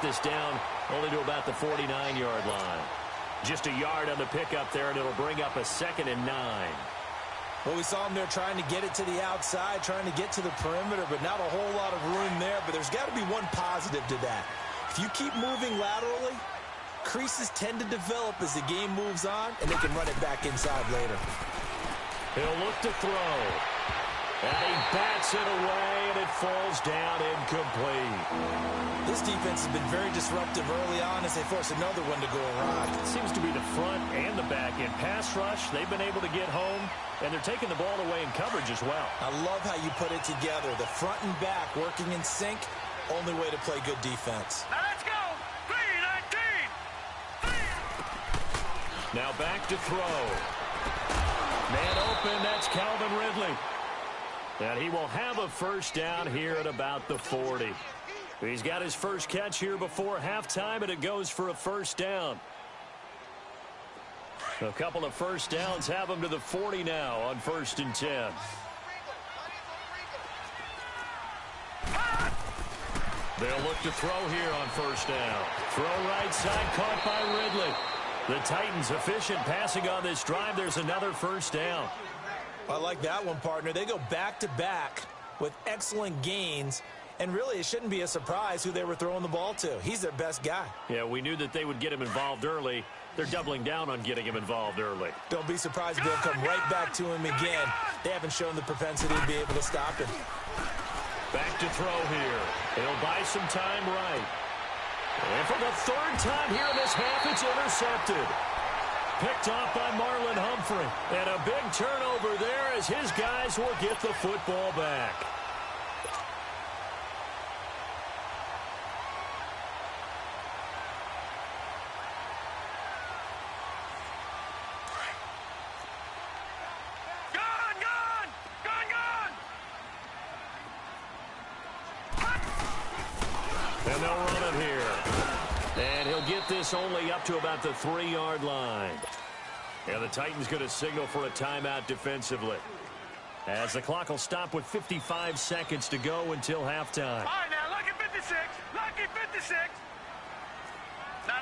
get this down only to about the 49-yard line. Just a yard on the pickup there, and it'll bring up a 2nd and 9. Well, we saw him there trying to get it to the outside, trying to get to the perimeter, but not a whole lot of room there. But there's got to be one positive to that. If you keep moving laterally, creases tend to develop as the game moves on, and they can run it back inside later. He'll look to throw. And he bats it away, and it falls down incomplete. This defense has been very disruptive early on as they force another one to go awry. It seems to be the front and the back end. Pass rush, they've been able to get home, and they're taking the ball away in coverage as well. I love how you put it together. The front and back working in sync, only way to play good defense. Now let's go! 3-19! Now back to throw. Man open, that's Calvin Ridley. And he will have a first down here at about the 40. He's got his first catch here before halftime, and it goes for a first down. A couple of first downs have him to the 40 now on 1st and 10. They'll look to throw here on 1st down. Throw right side, caught by Ridley. The Titans efficient passing on this drive. There's another first down. I like that one, partner. They go back-to-back with excellent gains, and really it shouldn't be a surprise who they were throwing the ball to. He's their best guy. Yeah, we knew that they would get him involved early. They're doubling down on getting him involved early. Don't be surprised if they'll come right back to him again. They haven't shown the propensity to be able to stop him. Back to throw here. He'll buy some time right. And for the 3rd time here in this half, it's intercepted. Picked off by Marlon Humphrey. And a big turnover there as his guys will get the football back. And they'll run it here. And he'll get this only up to about the 3-yard line. And the Titans going to signal for a timeout defensively, as the clock will stop with 55 seconds to go until halftime. All right, now, lucky 56. Lucky 56. No,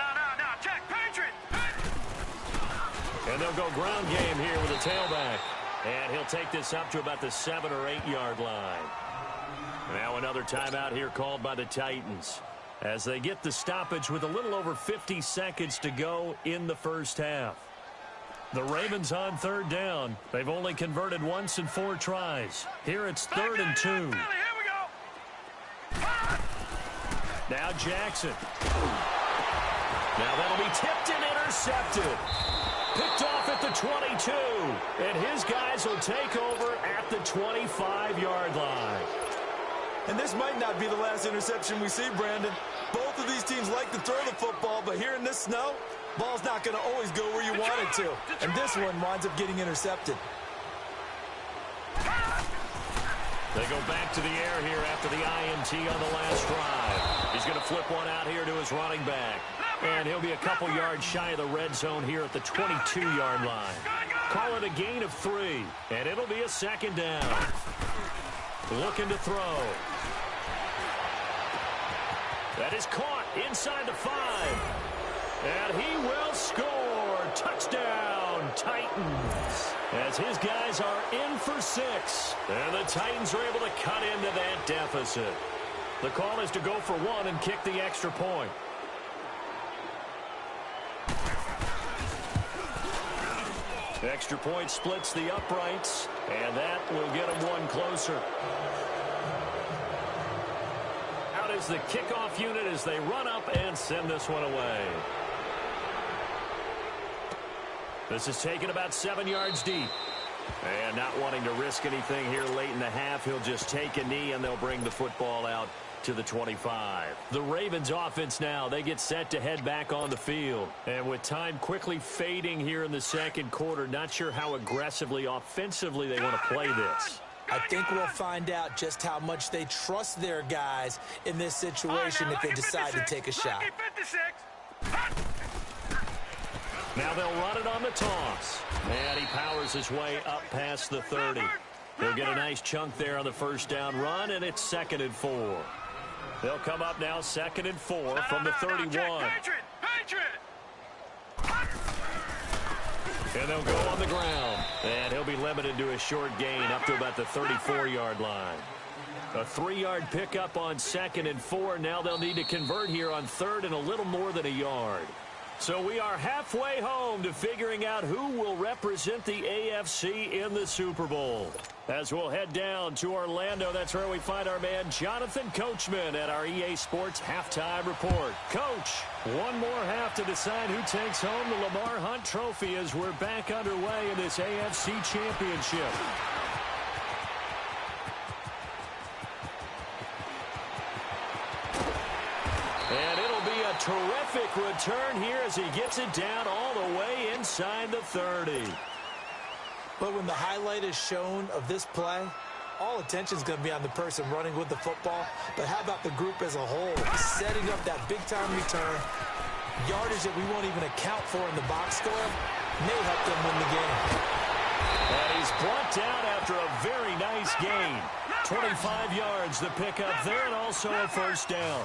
check. Patriot. And they'll go ground game here with a tailback. And he'll take this up to about the 7 or 8-yard line. Now another timeout here called by the Titans, as they get the stoppage with a little over 50 seconds to go in the first half. The Ravens on 3rd down. They've only converted once in 4 tries. Here it's 3rd and 2. Here we go. Now Jackson. Now that'll be tipped and intercepted. Picked off at the 22. And his guys will take over at the 25-yard line. And this might not be the last interception we see, Brandon. Both of these teams like to throw the football, but here in this snow, ball's not going to always go where you want it to. And this one winds up getting intercepted. They go back to the air here after the INT on the last drive. He's going to flip one out here to his running back. And he'll be a couple yards shy of the red zone here at the 22-yard line. Call it a gain of 3, and it'll be a 2nd down. Looking to throw. That is caught inside the 5. And he will score. Touchdown, Titans. As his guys are in for 6. And the Titans are able to cut into that deficit. The call is to go for 1 and kick the extra point. Extra point splits the uprights, and that will get them 1 closer. Out is the kickoff unit as they run up and send this one away. This is taken about 7 yards deep. And not wanting to risk anything here late in the half, he'll just take a knee and they'll bring the football out to the 25. The Ravens offense now, they get set to head back on the field. And with time quickly fading here in the 2nd quarter, not sure how aggressively, offensively they want to play this. I think we'll find out just how much they trust their guys in this situation if they decide to take a shot. Now they'll run it on the toss. And he powers his way up past the 30. He'll get a nice chunk there on the 1st down run, and it's 2nd and 4. They'll come up now 2nd and 4 from the 31. Patriot! And they'll go on the ground. And he'll be limited to a short gain up to about the 34-yard line. A 3-yard pickup on 2nd and 4. Now they'll need to convert here on 3rd and a little more than a yard. So we are halfway home to figuring out who will represent the AFC in the Super Bowl. As we'll head down to Orlando, that's where we find our man Jonathan Coachman at our EA Sports Halftime Report. Coach, one more half to decide who takes home the Lamar Hunt Trophy as we're back underway in this AFC Championship. And it'll be a terrific return here as he gets it down all the way inside the 30. But when the highlight is shown of this play, all attention is going to be on the person running with the football. But how about the group as a whole? Setting up that big-time return, yardage that we won't even account for in the box score, may help them win the game. And he's brought down after a very nice gain. 25 yards the pickup there, and also a first down.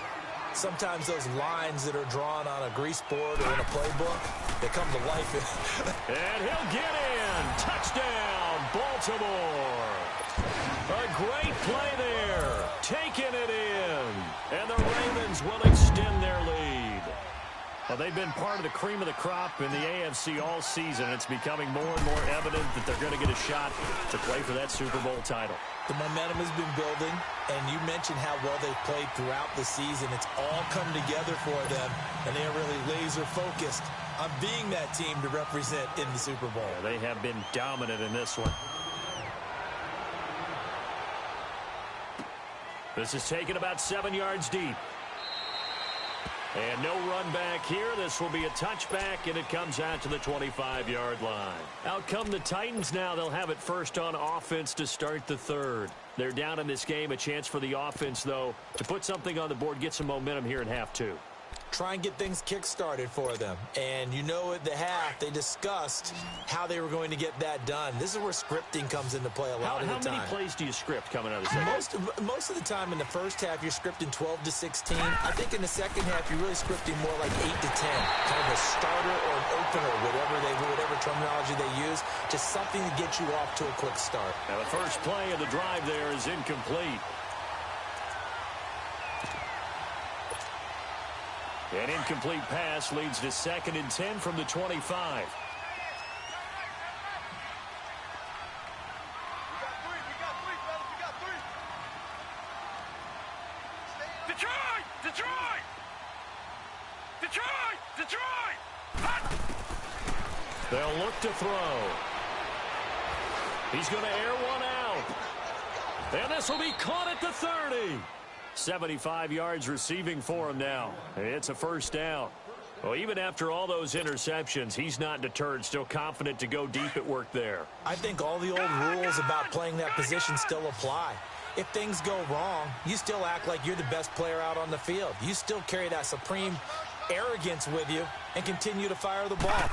Sometimes those lines that are drawn on a grease board or in a playbook, they come to life. And he'll get in. Touchdown, Baltimore. A great play there. Taking it in. And the Ravens will extend their lead. Well, they've been part of the cream of the crop in the AFC all season. It's becoming more and more evident that they're going to get a shot to play for that Super Bowl title. The momentum has been building, and you mentioned how well they've played throughout the season. It's all come together for them, and they are really laser-focused on being that team to represent in the Super Bowl. Yeah, they have been dominant in this one. This is taken about 7 yards deep. And no run back here. This will be a touchback, and it comes out to the 25-yard line. Out come the Titans now. They'll have it first on offense to start the 3rd. They're down in this game. A chance for the offense, though, to put something on the board, get some momentum here in half 2. Try and get things kick-started for them. And you know at the half, they discussed how they were going to get that done. This is where scripting comes into play a lot of the time. How many plays do you script coming out of the second? Most of the time in the first half, you're scripting 12 to 16. I think in the second half, you're really scripting more like 8 to 10. Kind of a starter or an opener, whatever terminology they use. Just something to get you off to a quick start. Now the first play of the drive there is incomplete. An incomplete pass leads to 2nd and 10 from the 25. We got three. Detroit! Hot! They'll look to throw. He's going to air one out. And this will be caught at the 30. 75 yards receiving for him now. It's a first down. Well, even after all those interceptions, he's not deterred, still confident to go deep at work there. I think all the old rules about playing that position still apply. If things go wrong, you still act like you're the best player out on the field. You still carry that supreme arrogance with you and continue to fire the ball.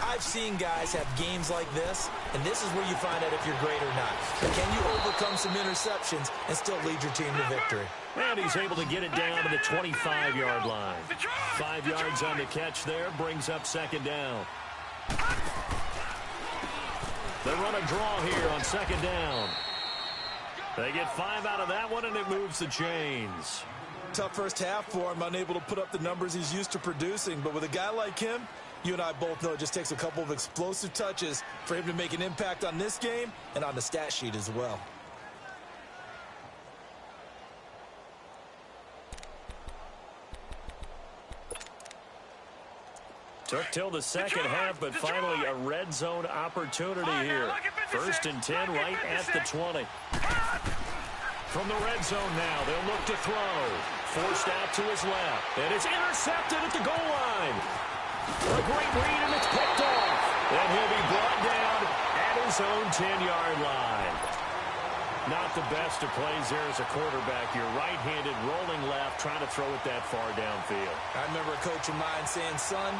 I've seen guys have games like this, and this is where you find out if you're great or not. Can you overcome some interceptions and still lead your team to victory? And he's able to get it down to the 25-yard line. 5 yards on the catch there, brings up 2nd down. They run a draw here on 2nd down. They get 5 out of that one, and it moves the chains. Tough first half for him, unable to put up the numbers he's used to producing. But with a guy like him, you and I both know it just takes a couple of explosive touches for him to make an impact on this game and on the stat sheet as well. Took till the second half, but finally a red zone opportunity here. 1st and 10 right at the 20. From the red zone now, they'll look to throw. Forced out to his left. And it's intercepted at the goal line. A great read, and it's picked off. And he'll be brought down at his own 10-yard line. Not the best of plays there as a quarterback. You're right-handed, rolling left, trying to throw it that far downfield. I remember a coach of mine saying, son,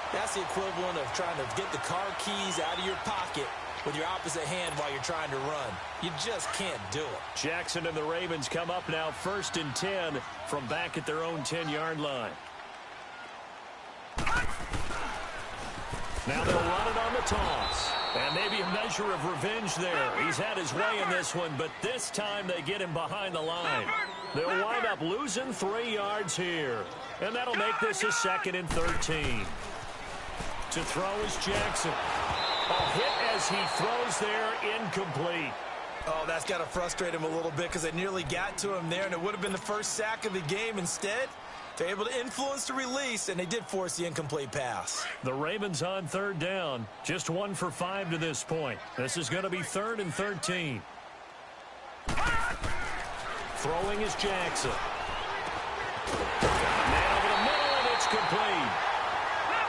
that's the equivalent of trying to get the car keys out of your pocket with your opposite hand while you're trying to run. You just can't do it. Jackson and the Ravens come up now 1st and 10 from back at their own 10-yard line. Now they'll run it on the toss. And maybe a measure of revenge there. He's had his way in this one, but this time they get him behind the line. They'll wind up losing 3 yards here. And that'll make this a 2nd and 13. To throw is Jackson. A hit as he throws there, incomplete. Oh, that's got to frustrate him a little bit because they nearly got to him there, and it would have been the first sack of the game. Instead, they're able to influence the release, and they did force the incomplete pass. The Ravens on 3rd down. Just 1 for 5 to this point. This is going to be 3rd and 13. Throwing is Jackson. Man over the middle, and it's complete.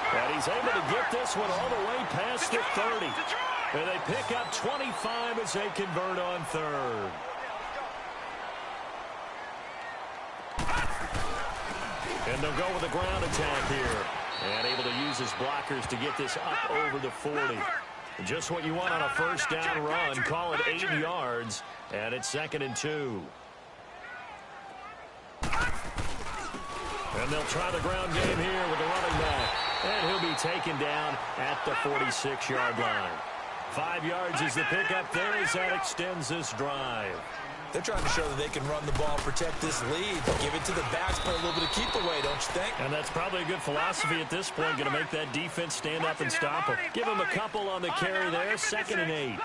And he's able to get this one all the way past the 30. And they pick up 25 as they convert on 3rd. And they'll go with a ground attack here. And able to use his blockers to get this up over the 40. Just what you want on a 1st down run. Call it 8 yards. And it's 2nd and 2. And they'll try the ground game here with the running back. And he'll be taken down at the 46-yard line. 5 yards is the pickup there as that extends this drive. They're trying to show that they can run the ball and protect this lead. Give it to the backs, play a little bit of keep away, don't you think? And that's probably a good philosophy at this point. Going to make that defense stand up and stop them. Give them a couple on the carry there. 2nd and 8.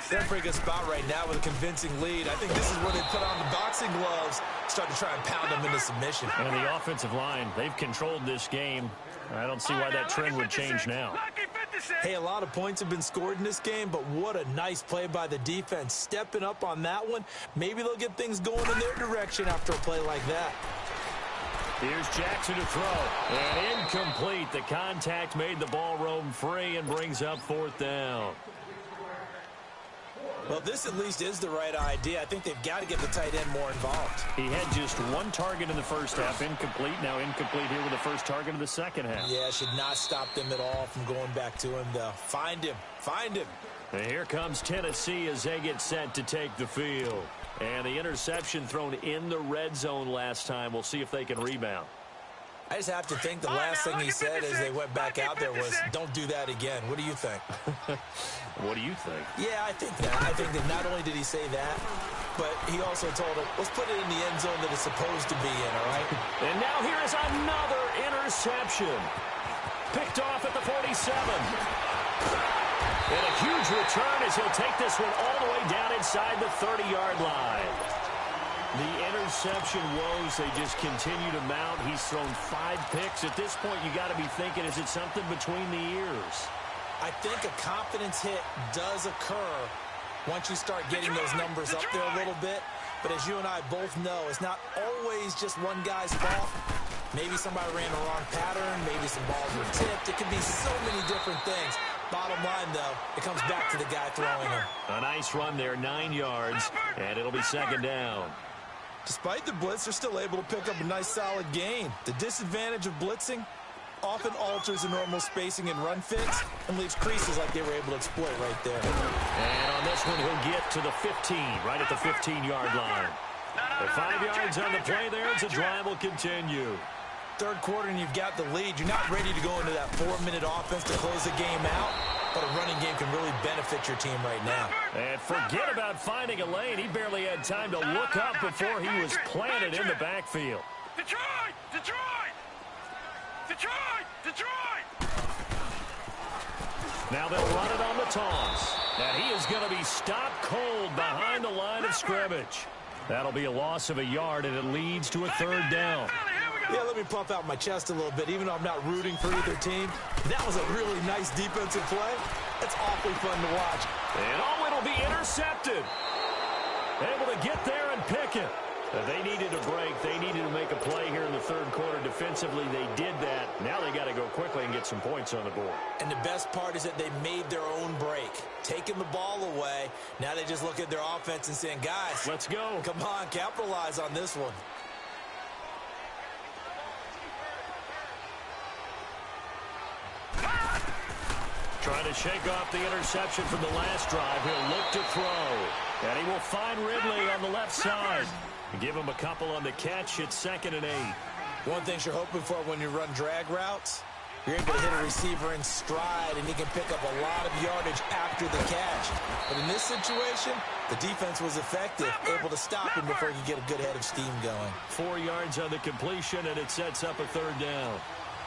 They're in a pretty good spot right now with a convincing lead. I think this is where they put on the boxing gloves, start to try and pound them into submission. And the offensive line, they've controlled this game. I don't see why that trend would change now. Hey, a lot of points have been scored in this game, but what a nice play by the defense. Stepping up on that one. Maybe they'll get things going in their direction after a play like that. Here's Jackson to throw. And incomplete. The contact made the ball roam free and brings up 4th down. Well, this at least is the right idea. I think they've got to get the tight end more involved. He had just 1 target in the 1st half, incomplete. Now incomplete here with the 1st target of the 2nd half. Yeah, should not stop them at all from going back to him, though. Find him. Find him. And here comes Tennessee as they get set to take the field. And the interception thrown in the red zone last time. We'll see if they can rebound. I just have to think the last thing he said as they went back out there was, don't do that again. What do you think? What do you think? Yeah, I think that. I think that not only did he say that, but he also told him, let's put it in the end zone that it's supposed to be in, all right? And now here is another interception. Picked off at the 47. And a huge return as he'll take this one all the way down inside the 30-yard line. The interception woes, they just continue to mount. He's thrown 5 picks. At this point, you got to be thinking, is it something between the ears? I think a confidence hit does occur once you start getting those numbers up there a little bit. But as you and I both know, it's not always just one guy's fault. Maybe somebody ran the wrong pattern. Maybe some balls were tipped. It can be so many different things. Bottom line, though, it comes back to the guy throwing them. A nice run there, 9 yards, and it'll be 2nd down. Despite the blitz, they're still able to pick up a nice, solid gain. The disadvantage of blitzing often alters the normal spacing and run fits and leaves creases like they were able to exploit right there. And on this one, he'll get to the 15, right at the 15-yard line. The 5 yards on the play there as the drive will continue. 3rd quarter and you've got the lead. You're not ready to go into that 4-minute offense to close the game out, but a running game can really benefit your team right now. And forget about finding a lane. He barely had time to look up before he was planted in the backfield. Detroit! Detroit! Detroit! Detroit! Now they'll run it on the toss. And he is going to be stopped cold behind the line of scrimmage. That'll be a loss of a yard, and it leads to a 3rd down. Yeah, let me puff out my chest a little bit, even though I'm not rooting for either team. That was a really nice defensive play. That's awfully fun to watch. And oh, it'll be intercepted. Able to get there and pick it. They needed a break. They needed to make a play here in the 3rd quarter. Defensively, they did that. Now they got to go quickly and get some points on the board. And the best part is that they made their own break. Taking the ball away. Now they just look at their offense and saying, guys, let's go. Come on, capitalize on this one. Trying to shake off the interception from the last drive. He'll look to throw. And he will find Ridley on the left side. Give him a couple on the catch. It's 2nd and 8. One thing you're hoping for when you run drag routes, you're able to hit a receiver in stride, and he can pick up a lot of yardage after the catch. But in this situation, the defense was effective, able to stop him before he could get a good head of steam going. 4 yards on the completion, and it sets up a 3rd down.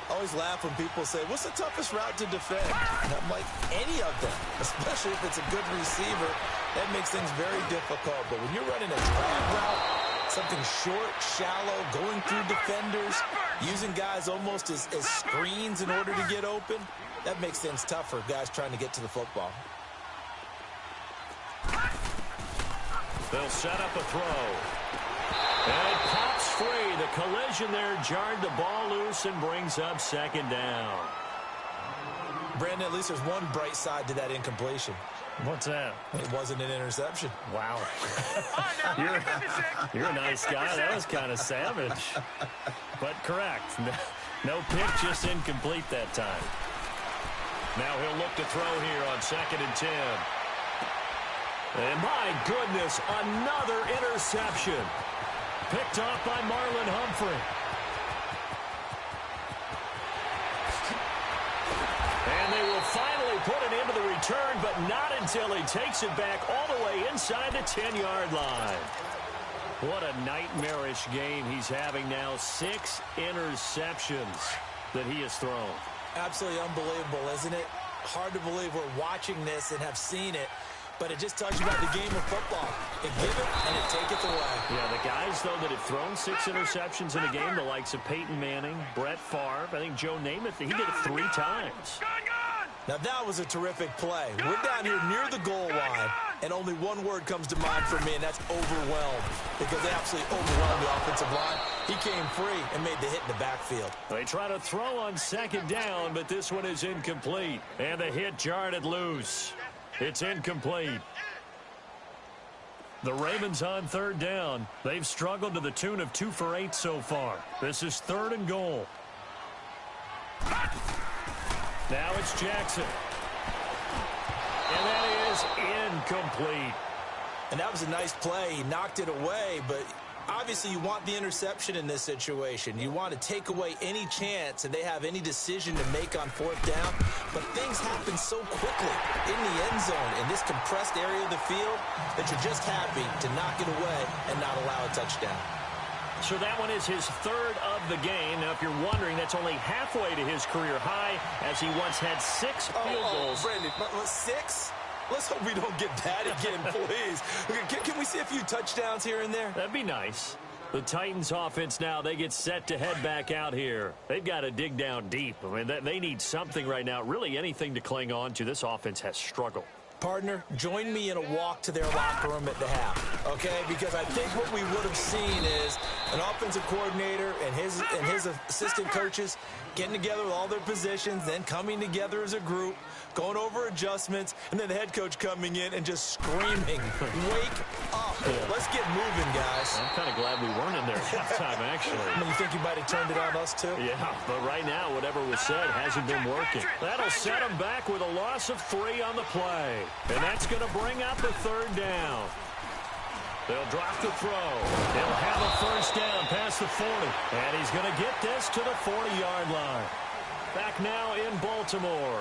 I always laugh when people say, what's the toughest route to defend? And I'm like, any of them, especially if it's a good receiver. That makes things very difficult. But when you're running a drag route, something short, shallow, going through defenders, using guys almost as screens in order to get open, that makes things tough for guys trying to get to the football. They'll set up a throw. And it pops free. The collision there jarred the ball loose and brings up 2nd down. Brandon, at least there's one bright side to that incompletion. What's that? It wasn't an interception. Wow. You're a nice guy. That was kind of savage. But correct. No pick, just incomplete that time. Now he'll look to throw here on 2nd and 10. And my goodness, another interception. Picked off by Marlon Humphrey. And they will finally put it into the return, but not until he takes it back all the way inside the 10-yard line. What a nightmarish game he's having now. 6 interceptions that he has thrown. Absolutely unbelievable, isn't it? Hard to believe we're watching this and have seen it. But it just tells you about the game of football. It give it, and it taketh away. Yeah, the guys, though, that have thrown 6 interceptions in a game, the likes of Peyton Manning, Brett Favre, I think Joe Namath, he did it 3 times. Now, that was a terrific play. We're down here near the goal line, and only one word comes to mind for me, and that's overwhelmed, because they absolutely overwhelmed the offensive line. He came free and made the hit in the backfield. They try to throw on 2nd down, but this one is incomplete. And the hit jarred it loose. It's incomplete. The Ravens on 3rd down. They've struggled to the tune of 2 for 8 so far. This is 3rd and goal. Now it's Jackson. And that is incomplete. And that was a nice play. He knocked it away, but obviously you want the interception in this situation. You want to take away any chance and they have any decision to make on 4th down. But things happen so quickly in the end zone in this compressed area of the field that you're just happy to knock it away and not allow a touchdown. So that one is his 3rd of the game. Now, if you're wondering, that's only halfway to his career high, as he once had 6 field goals. Brandon, 6? Let's hope we don't get that again, please. Can we see a few touchdowns here and there? That'd be nice. The Titans offense now, they get set to head back out here. They've got to dig down deep. I mean, they need something right now, really anything to cling on to. This offense has struggled. Partner, join me in a walk to their locker room at the half, okay? Because I think what we would have seen is an offensive coordinator and his assistant coaches getting together with all their positions, then coming together as a group, going over adjustments, and then the head coach coming in and just screaming, wake up. Let's get moving, guys. I'm kind of glad we weren't in there at halftime, actually. I mean, you think you might have turned it on us, too? Yeah, but right now, whatever was said hasn't been working. That'll set him back with a loss of 3 on the play. And that's going to bring up a 3rd down. They'll drop the throw. He'll have a 1st down past the 40. And he's going to get this to the 40-yard line. Back now in Baltimore.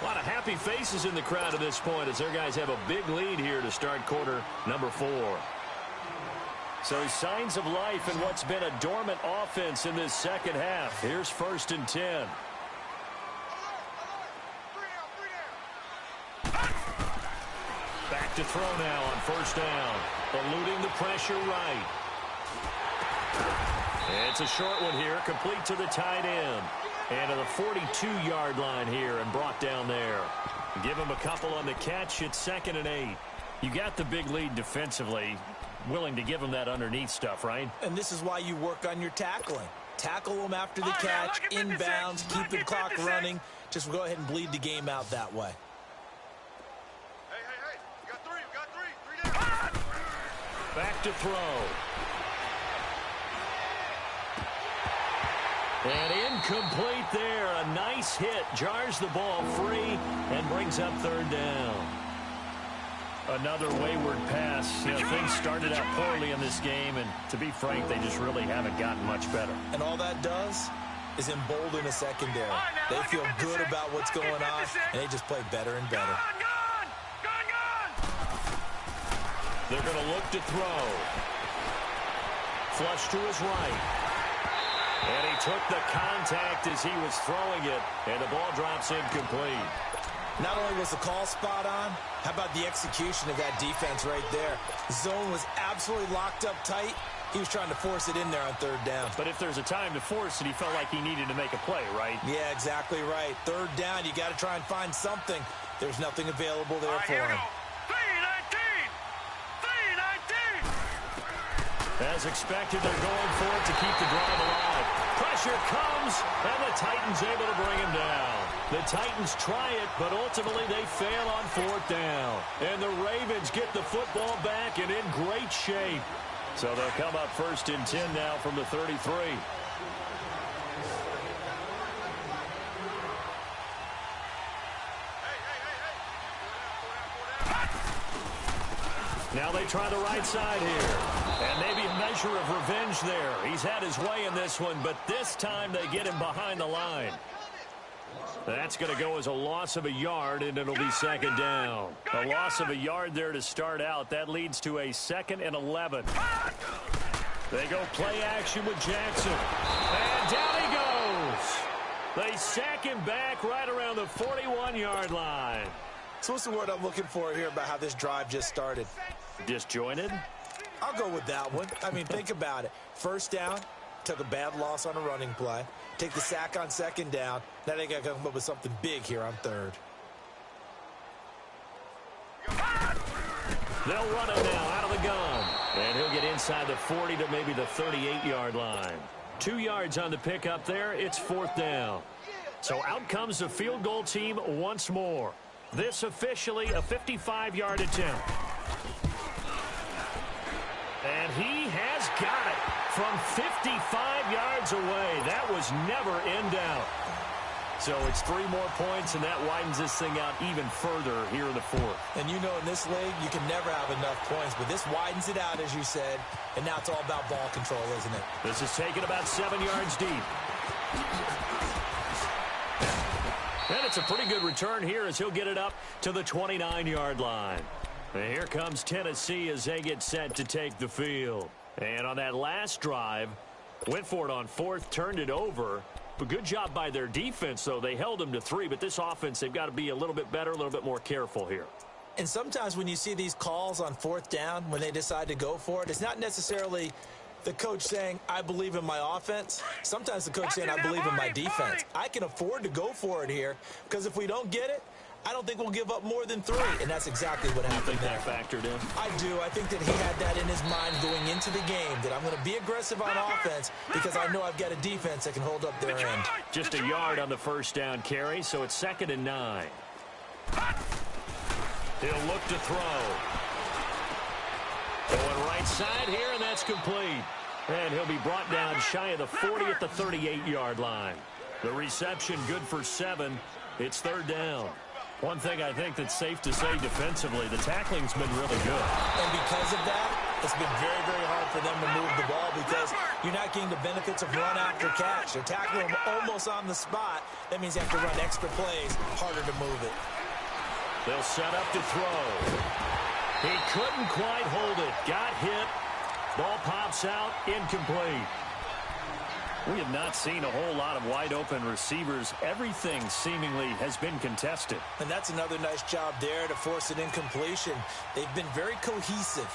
A lot of happy faces in the crowd at this point as their guys have a big lead here to start quarter number 4. So signs of life in what's been a dormant offense in this 2nd half. Here's 1st and 10. Back to throw now on 1st down. Eluding the pressure right. It's a short one here, complete to the tight end. And to the 42-yard line here and brought down there. Give him a couple on the catch. It's 2nd and 8. You got the big lead defensively. Willing to give him that underneath stuff, right? And this is why you work on your tackling. Tackle them after the catch, inbounds, keep the clock running. Just go ahead and bleed the game out that way. Hey, you got 3, you got 3 down. Back to throw. And incomplete there. A nice hit. Jars the ball free and brings up third down. Another wayward pass. You know, things started out poorly in this game, and to be frank, they just really haven't gotten much better. And all that does is embolden a secondary. They feel good about what's going on, and they just play better and better. They're going to look to throw. Flush to his right. And he took the contact as he was throwing it, and the ball drops incomplete. Not only was the call spot on, how about the execution of that defense right there? The zone was absolutely locked up tight. He was trying to force it in there on third down. But if there's a time to force it, he felt like he needed to make a play, right? Yeah, exactly right. Third down, you got to try and find something. There's nothing available there for him. 3-19. As expected, they're going for it to keep the drive alive. Pressure comes, and the Titans able to bring him down. The Titans try it, but ultimately they fail on fourth down. And the Ravens get the football back and in great shape. So they'll come up first and 10 now from the 33. Now they try the right side here. And maybe a measure of revenge there. He's had his way in this one, but this time they get him behind the line. That's going to go as a loss of a yard, and it'll be second down. A loss of a yard there to start out. That leads to a 2nd and 11. They go play action with Jackson. And down he goes. They sack him back right around the 41-yard line. So what's the word I'm looking for here about how this drive just started? Disjointed? I'll go with that one. I mean, think about it. First down, took a bad loss on a running play. Take the sack on second down. Now they got to come up with something big here on third. They'll run it now out of the gun. And he'll get inside the 40 to maybe the 38-yard line. 2 yards on the pickup there. It's fourth down. So out comes the field goal team once more. This officially a 55-yard attempt. And he has got it from 55 yards away. That was never in doubt. So it's 3 more points, and that widens this thing out even further here in the fourth. And you know in this league, you can never have enough points, but this widens it out, as you said, and now it's all about ball control, isn't it? This is taken about 7 yards deep. And it's a pretty good return here as he'll get it up to the 29-yard line. And here comes Tennessee as they get set to take the field. And on that last drive, went for it on fourth, turned it over. But good job by their defense, though. They held them to 3, but this offense, they've got to be a little bit better, a little bit more careful here. And sometimes when you see these calls on fourth down, when they decide to go for it, it's not necessarily the coach saying, I believe in my offense. Sometimes the coach saying, I believe in my defense. I can afford to go for it here because if we don't get it, I don't think we'll give up more than 3, and that's exactly what happened there. That factored in? I do. I think that he had that in his mind going into the game, that I'm going to be aggressive on offense because I know I've got a defense that can hold up their end. Just a yard on the first down carry, so it's 2nd and 9. He'll look to throw. Going right side here, and that's complete. And he'll be brought down shy of the 40 at the 38-yard line. The reception good for 7. It's third down. One thing I think that's safe to say defensively, the tackling's been really good. And because of that, it's been very, very hard for them to move the ball because you're not getting the benefits of run after catch. They're tackling them almost on the spot. That means they have to run extra plays, harder to move it. They'll set up to throw. He couldn't quite hold it. Got hit. Ball pops out, incomplete. We have not seen a whole lot of wide-open receivers. Everything seemingly has been contested. And that's another nice job there to force an incompletion. They've been very cohesive,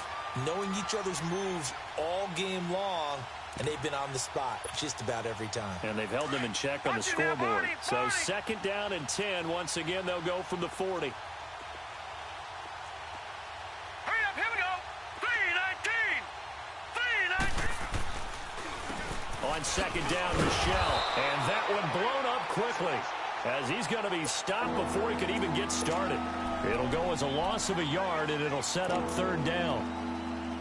knowing each other's moves all game long, and they've been on the spot just about every time. And they've held them in check on the scoreboard. So 2nd down and 10. Once again, they'll go from the 40. Hurry up, here we go. 3-19. On 2nd down, Michelle. And that one blown up quickly as he's going to be stopped before he could even get started. It'll go as a loss of a yard, and it'll set up 3rd down.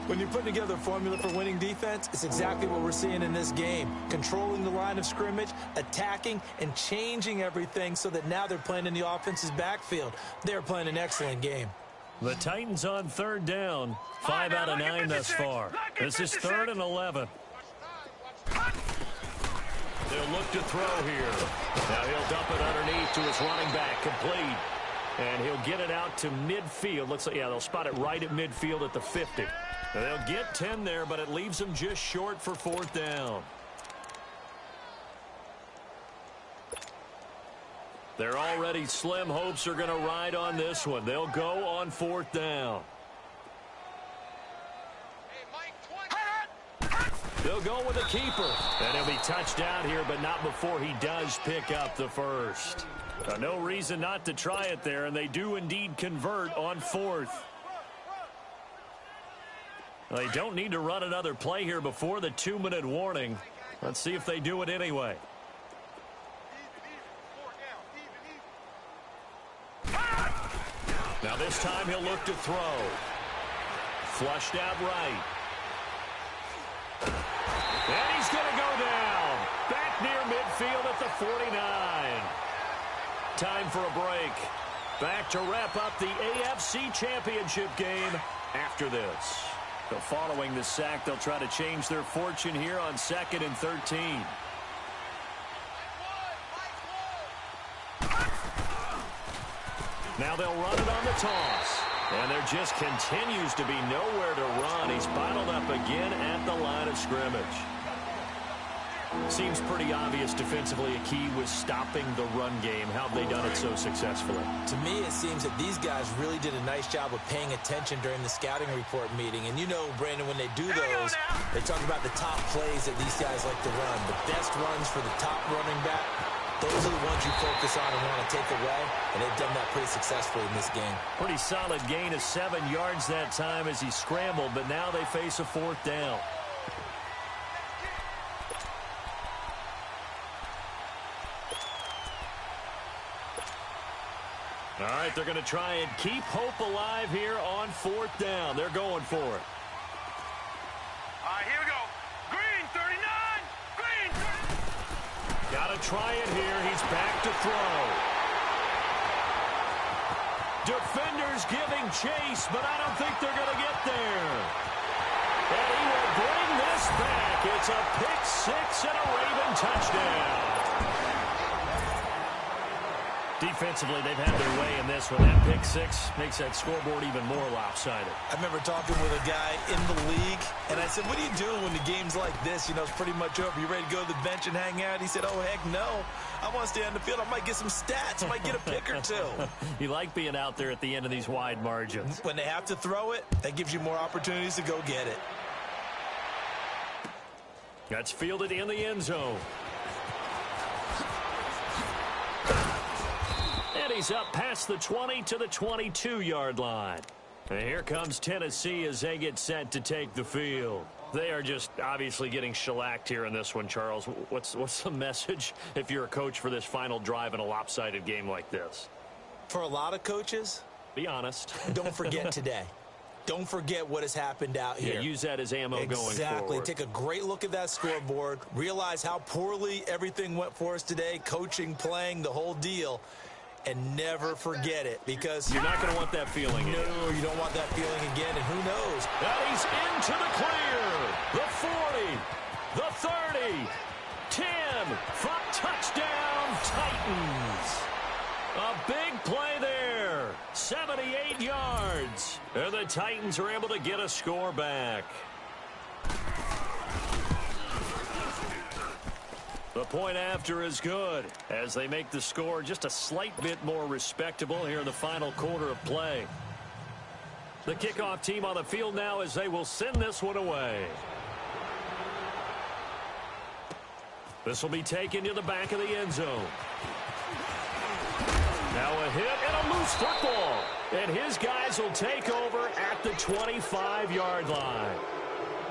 When you're putting together a formula for winning defense, it's exactly what we're seeing in this game. Controlling the line of scrimmage, attacking, and changing everything so that now they're playing in the offense's backfield. They're playing an excellent game. The Titans on third down. 5 out of 9 thus far. This is 3rd and 11. They'll look to throw here. Now he'll dump it underneath to his running back. Complete. And he'll get it out to midfield. Looks like, yeah, they'll spot it right at midfield at the 50. Now they'll get 10 there, but it leaves them just short for 4th down. Their already slim hopes are going to ride on this one. They'll go on 4th down. They'll go with a keeper. And he'll be touched down here, but not before he does pick up the first. No reason not to try it there, and they do indeed convert on 4th. They don't need to run another play here before the 2-minute warning. Let's see if they do it anyway. Now this time he'll look to throw. Flushed out right. And he's going to go down. Back near midfield at the 49. Time for a break. Back to wrap up the AFC Championship game after this. So following the sack, they'll try to change their fortune here on 2nd and 13. Now they'll run it on the toss. And there just continues to be nowhere to run. He's bottled up again at the line of scrimmage. Seems pretty obvious defensively a key was stopping the run game. How have they done it so successfully? To me, it seems that these guys really did a nice job of paying attention during the scouting report meeting. And you know, Brandon, when they do those, they talk about the top plays that these guys like to run. The best runs for the top running back, those are the ones you focus on and want to take away. And they've done that pretty successfully in this game. Pretty solid gain of 7 yards that time as he scrambled, but now they face a 4th down. All right, they're going to try and keep hope alive here on 4th down. They're going for it. All right, here we go. Green, 39. Green, 30. Got to try it here. He's back to throw. Defenders giving chase, but I don't think they're going to get there. And he will bring this back. It's a pick 6 and a Raven touchdown. Defensively, they've had their way in this one. That pick 6 makes that scoreboard even more lopsided. I remember talking with a guy in the league, and I said, what are you doing when the game's like this? You know, it's pretty much over. You ready to go to the bench and hang out? He said, oh, heck no. I want to stay on the field. I might get some stats. I might get a pick or two. You like being out there at the end of these wide margins. When they have to throw it, that gives you more opportunities to go get it. That's fielded in the end zone. And he's up past the 20 to the 22-yard line. And here comes Tennessee as they get set to take the field. They are just obviously getting shellacked here in this one, Charles. What's the message if you're a coach for this final drive in a lopsided game like this? For a lot of coaches, be honest. Don't forget today. Don't forget what has happened out here. Yeah, use that as ammo going forward. Exactly. Take a great look at that scoreboard. Realize how poorly everything went for us today. Coaching, playing, the whole deal. And never forget it, because you're not going to want that feeling again. No, you don't want that feeling again, and who knows? Now he's into the clear. The 40, the 30, 10, for touchdown Titans. A big play there, 78 yards. And the Titans are able to get a score back. The point after is good as they make the score just a slight bit more respectable here in the final quarter of play. The kickoff team on the field now as they will send this one away. This will be taken to the back of the end zone. Now a hit and a loose football. And his guys will take over at the 25-yard line.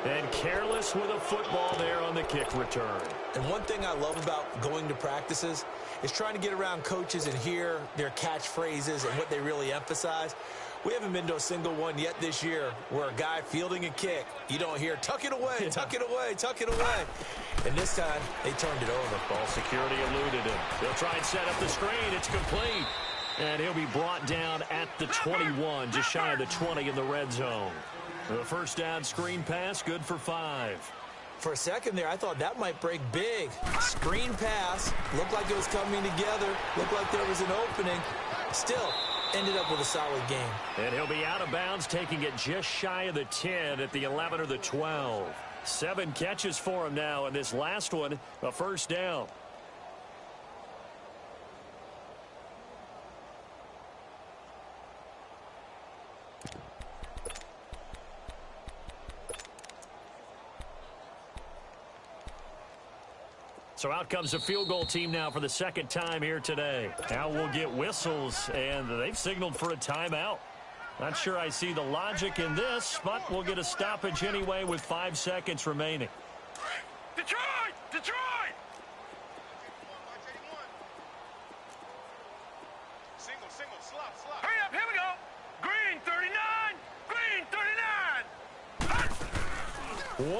And careless with a football there on the kick return. And one thing I love about going to practices is trying to get around coaches and hear their catchphrases and what they really emphasize. We haven't been to a single one yet this year where a guy fielding a kick, you don't hear, tuck it away, tuck it away, tuck it away. And this time, they turned it over. Ball security eluded him. He'll try and set up the screen. It's complete. And he'll be brought down at the 21, just shy of the 20 in the red zone. The first down screen pass, good for 5. For a second there, I thought that might break big. Screen pass, looked like it was coming together, looked like there was an opening. Still, ended up with a solid game. And he'll be out of bounds, taking it just shy of the 10 at the 11 or the 12. 7 catches for him now, and this last one, a first down. So out comes the field goal team now for the second time here today. Now we'll get whistles, and they've signaled for a timeout. Not sure I see the logic in this, but we'll get a stoppage anyway with 5 seconds remaining. Detroit! Detroit! Single, slap. Hurry up, here we go. Green 39, green 39.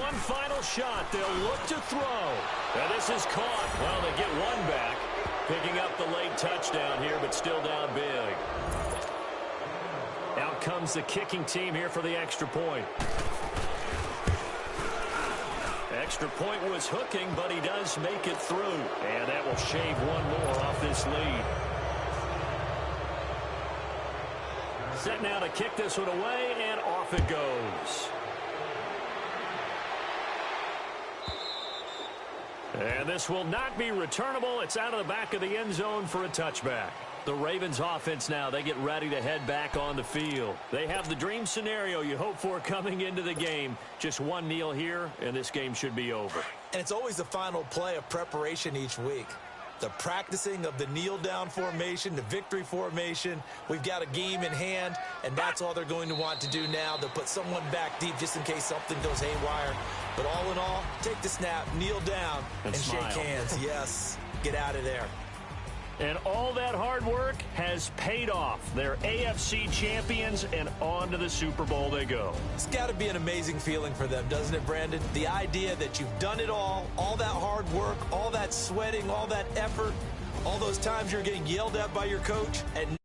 One final shot. They'll look to throw. And this is caught. Well, they get one back. Picking up the late touchdown here, but still down big. Out comes the kicking team here for the extra point. Extra point was hooking, but he does make it through. And that will shave one more off this lead. Set now to kick this one away, and off it goes. And this will not be returnable. It's out of the back of the end zone for a touchback. The Ravens offense now, they get ready to head back on the field. They have the dream scenario you hope for coming into the game. Just one kneel here, and this game should be over. And it's always the final play of preparation each week. The practicing of the kneel-down formation, the victory formation. We've got a game in hand, and that's all they're going to want to do now. They'll put someone back deep just in case something goes haywire. But all in all, take the snap, kneel down, and shake hands. Yes, get out of there. And all that hard work has paid off. They're AFC champions, and on to the Super Bowl they go. It's got to be an amazing feeling for them, doesn't it, Brandon? The idea that you've done it all that hard work, all that sweating, all that effort, all those times you're getting yelled at by your coach, and